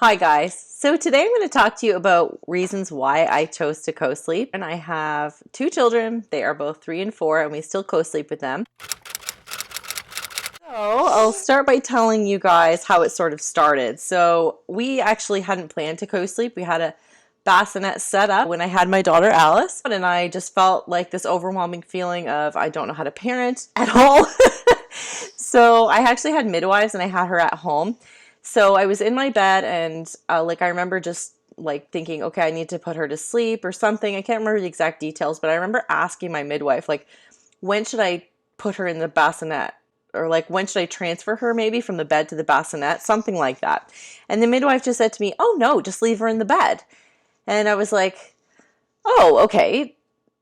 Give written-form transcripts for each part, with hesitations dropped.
Hi guys. So today I'm going to talk to you about reasons why I chose to co-sleep. And I have two children. They are both 3 and 4 and we still co-sleep with them. So I'll start by telling you guys how it sort of started. So we actually hadn't planned to co-sleep. We had a bassinet set up when I had my daughter Alice, and I just felt like this overwhelming feeling of I don't know how to parent at all. So I actually had midwives and I had her at home. So I was in my bed and I remember just like thinking, okay, I need to put her to sleep or something. I can't remember the exact details, but I remember asking my midwife, like, when should I put her in the bassinet? Or like, when should I transfer her maybe from the bed to the bassinet? Something like that. And the midwife just said to me, oh no, just leave her in the bed. And I was like, oh, okay,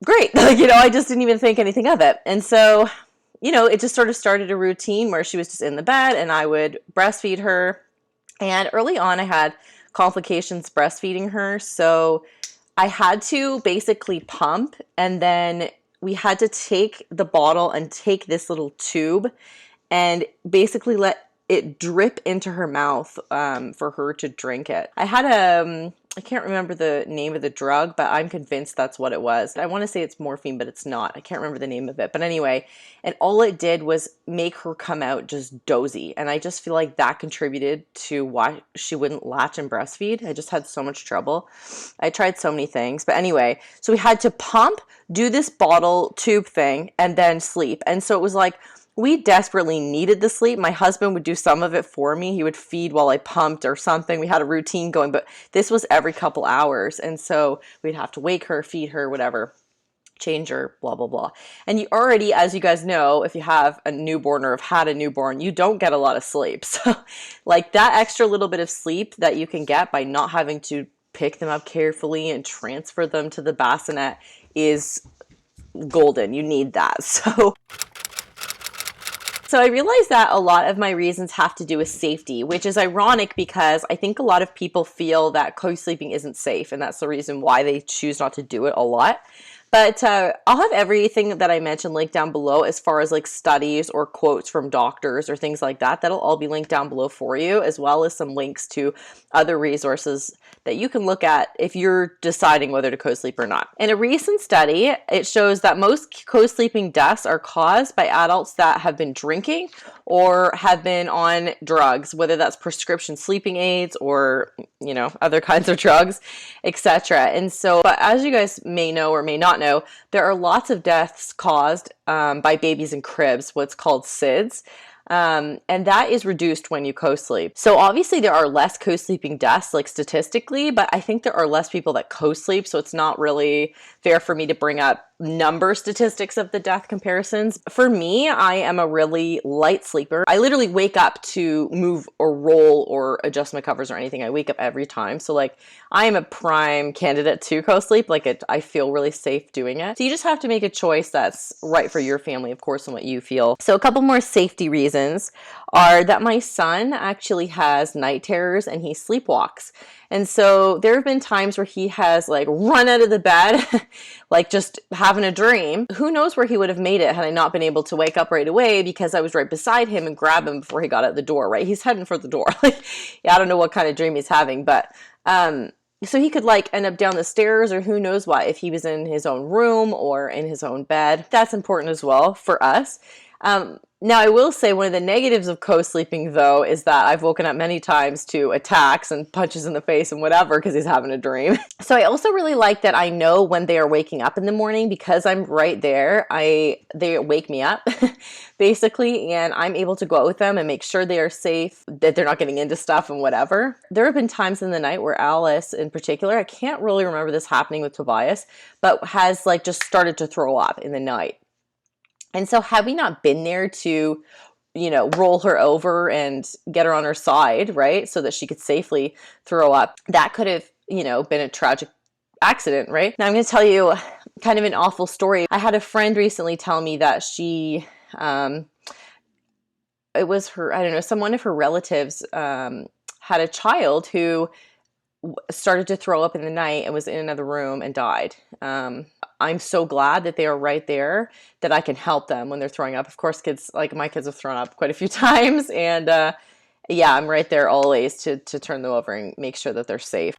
great. I just didn't even think anything of it. And so, it just sort of started a routine where she was just in the bed and I would breastfeed her. And early on, I had complications breastfeeding her. So I had to basically pump, and then we had to take the bottle and take this little tube and basically let it drip into her mouth for her to drink it. I can't remember the name of the drug, but I'm convinced that's what it was. I want to say it's morphine, but it's not. I can't remember the name of it. But anyway, and all it did was make her come out just dozy. And I just feel like that contributed to why she wouldn't latch and breastfeed. I just had so much trouble. I tried so many things. But anyway, so we had to pump, do this bottle tube thing, and then sleep. And so it was like, we desperately needed the sleep. My husband would do some of it for me. He would feed while I pumped or something. We had a routine going, but this was every couple hours. And so we'd have to wake her, feed her, whatever, change her, blah, blah, blah. And you already, as you guys know, if you have a newborn or have had a newborn, you don't get a lot of sleep. So like that extra little bit of sleep that you can get by not having to pick them up carefully and transfer them to the bassinet is golden. You need that. So I realized that a lot of my reasons have to do with safety, which is ironic because I think a lot of people feel that co-sleeping isn't safe, and that's the reason why they choose not to do it a lot. But I'll have everything that I mentioned linked down below as far as like studies or quotes from doctors or things like that. That'll all be linked down below for you, as well as some links to other resources that you can look at if you're deciding whether to co-sleep or not. In a recent study, it shows that most co-sleeping deaths are caused by adults that have been drinking or have been on drugs, whether that's prescription sleeping aids or, other kinds of drugs, etc. And so, but as you guys may know or may not know, there are lots of deaths caused by babies in cribs, what's called SIDS. And that is reduced when you co-sleep. So obviously there are less co-sleeping deaths, like statistically, but I think there are less people that co-sleep, so it's not really fair for me to bring up number statistics of the death comparisons. For me, I am a really light sleeper. I literally wake up to move or roll or adjust my covers or anything. I wake up every time. So like I am a prime candidate to co-sleep. I feel really safe doing it. So you just have to make a choice that's right for your family, of course, and what you feel. So a couple more safety reasons are that my son actually has night terrors and he sleepwalks. And so there have been times where he has like run out of the bed, like just having a dream. Who knows where he would have made it had I not been able to wake up right away because I was right beside him and grab him before he got out the door, right? He's heading for the door. Yeah, I don't know what kind of dream he's having, but so he could like end up down the stairs or who knows what if he was in his own room or in his own bed. That's important as well for us. Now, I will say one of the negatives of co-sleeping, though, is that I've woken up many times to attacks and punches in the face and whatever because he's having a dream. So I also really like that I know when they are waking up in the morning because I'm right there. They wake me up, basically, and I'm able to go out with them and make sure they are safe, that they're not getting into stuff and whatever. There have been times in the night where Alice, in particular, I can't really remember this happening with Tobias, but has like just started to throw up in the night. And so had we not been there to, roll her over and get her on her side, right, so that she could safely throw up, that could have, been a tragic accident, right? Now I'm going to tell you kind of an awful story. I had a friend recently tell me that she, it was her, I don't know, one of her relatives had a child who started to throw up in the night and was in another room and died. I'm so glad that they are right there, that I can help them when they're throwing up. Of course, kids, like my kids have thrown up quite a few times, and Yeah, I'm right there always to turn them over and make sure that they're safe.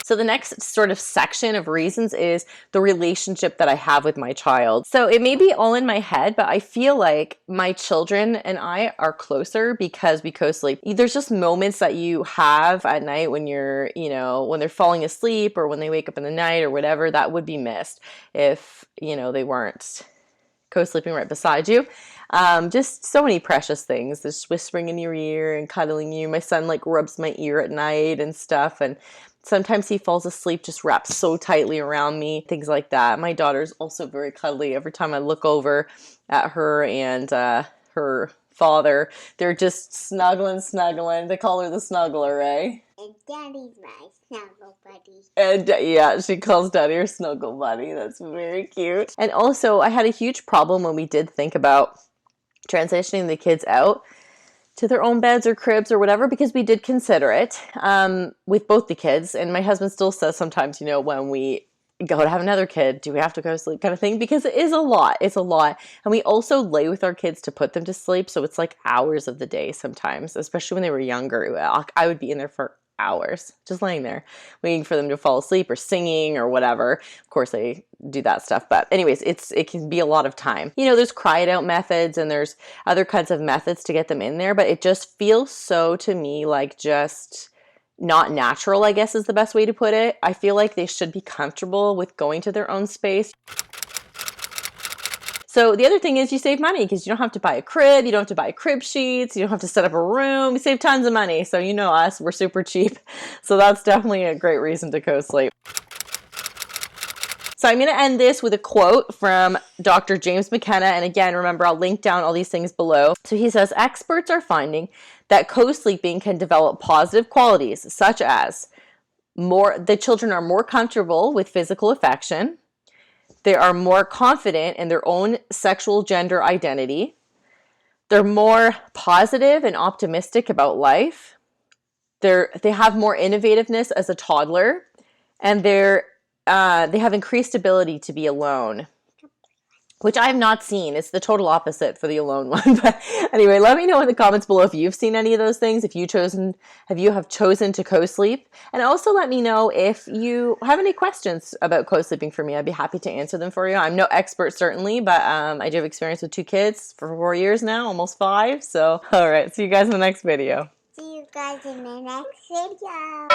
So the next sort of section of reasons is the relationship that I have with my child. So it may be all in my head, but I feel like my children and I are closer because we co-sleep. There's just moments that you have at night when you're, when they're falling asleep or when they wake up in the night or whatever, that would be missed if, they weren't co-sleeping right beside you. Just so many precious things, just whispering in your ear and cuddling you. My son like rubs my ear at night and stuff, and sometimes he falls asleep just wrapped so tightly around me, things like that. My daughter's also very cuddly. Every time I look over at her and her father, they're just snuggling. They call her the snuggler, eh? And Daddy's my snuggle buddy. And yeah, she calls Daddy her snuggle buddy. That's very cute. And also, I had a huge problem when we did think about transitioning the kids out to their own beds or cribs or whatever, because we did consider it with both the kids. And my husband still says sometimes, when we go to have another kid, do we have to go to sleep kind of thing? Because it is a lot. It's a lot. And we also lay with our kids to put them to sleep. So it's like hours of the day sometimes, especially when they were younger. I would be in there for hours just laying there waiting for them to fall asleep or singing or whatever. Of course I do that stuff, but anyways, it can be a lot of time. There's cry it out methods and there's other kinds of methods to get them in there, but it just feels so to me like just not natural, I guess is the best way to put it. I feel like they should be comfortable with going to their own space. So the other thing is you save money because you don't have to buy a crib, you don't have to buy crib sheets, you don't have to set up a room, you save tons of money. So us, we're super cheap. So that's definitely a great reason to co-sleep. So I'm going to end this with a quote from Dr. James McKenna. And again, remember, I'll link down all these things below. So he says, experts are finding that co-sleeping can develop positive qualities such as the children are more comfortable with physical affection. They are more confident in their own sexual gender identity. They're more positive and optimistic about life. They have more innovativeness as a toddler, and they have increased ability to be alone, which I have not seen. It's the total opposite for the alone one. But anyway, let me know in the comments below if you've seen any of those things, if you have chosen to co-sleep. And also let me know if you have any questions about co-sleeping for me. I'd be happy to answer them for you. I'm no expert certainly, but I do have experience with 2 kids for 4 years now, almost 5. So, all right, see you guys in the next video. See you guys in the next video.